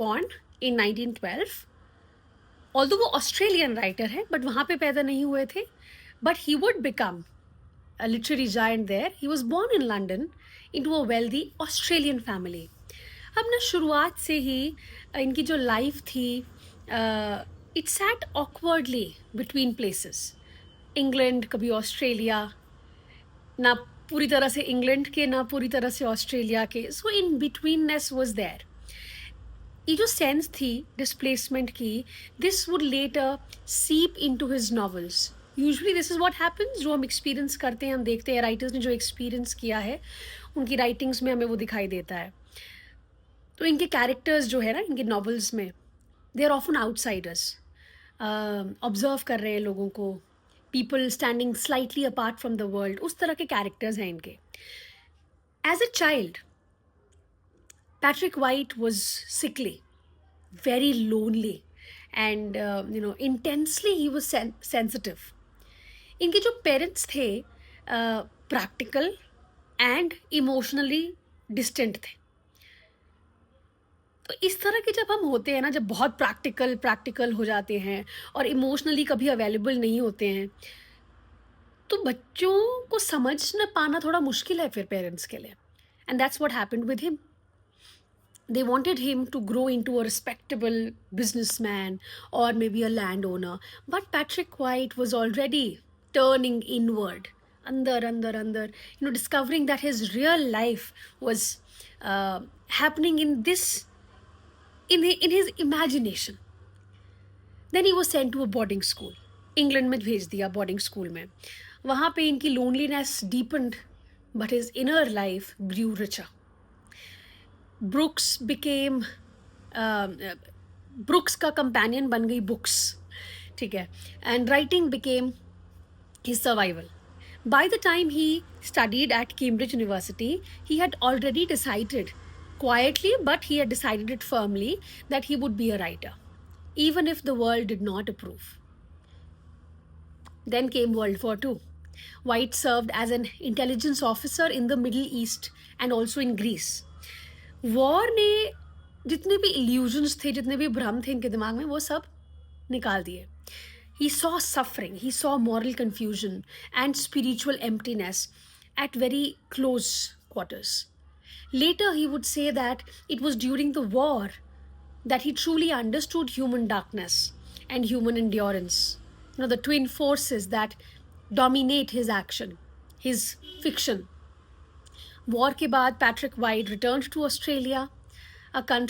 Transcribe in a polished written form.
born in 1912. Although वो Australian writer है but वहाँ पे पैदा नहीं हुए थे, but he would become a literary giant there. He was born in London into a wealthy Australian family. अब ना शुरुआत से ही इनकी जो लाइफ थी, it sat awkwardly between places, England कभी ऑस्ट्रेलिया, ना पूरी तरह से इंग्लैंड के ना पूरी तरह से ऑस्ट्रेलिया के, सो इन बिटवीननेस वाज देयर. ये जो सेंस थी डिस्प्लेसमेंट की, दिस वुड लेटर सीप into his novels. Usually this is what happens, जो हम एक्सपीरियंस करते हैं, हम देखते हैं राइटर्स ने जो एक्सपीरियंस किया है उनकी राइटिंग्स में हमें वो दिखाई देता है. तो इनके कैरेक्टर्स जो है ना इनके नॉवेल्स में, they are often outsiders, observe कर रहे हैं लोगों को, people standing slightly apart from the world, उस तरह के कैरेक्टर्स हैं इनके. As a child Patrick White was sickly, very lonely, and intensely he was sensitive. इनके जो पेरेंट्स थे प्रैक्टिकल एंड इमोशनली डिस्टेंट थे. तो इस तरह के जब हम होते हैं ना, जब बहुत प्रैक्टिकल हो जाते हैं और इमोशनली कभी अवेलेबल नहीं होते हैं, तो बच्चों को समझ न पाना थोड़ा मुश्किल है फिर पेरेंट्स के लिए. And that's what happened with him. They wanted him to grow into a respectable businessman or maybe a landowner. But Patrick White was already turning inward, under, discovering that his real life was happening in this, in his imagination. Then he was sent to a boarding school. England में भेज दिया boarding school में. वहाँ पे इनकी loneliness deepened, but his inner life grew richer. Brooks became brooks का companion बन गई बुक्स, ठीक है, and writing became his survival. By the time he studied at Cambridge University, he had already decided, quietly, but he had decided it firmly, that he would be a writer, even if the world did not approve. Then came World War II. White served as an intelligence officer in the Middle East and also in Greece. War ने जितने भी illusions थे, जितने भी भ्रम थे इनके दिमाग में, वो सब निकाल दिए. He saw suffering, he saw moral confusion and spiritual emptiness at very close quarters. Later he would say that it was during the war that he truly understood human darkness and human endurance, the twin forces that dominate his action, his fiction. War के बाद Patrick White returned to Australia, a country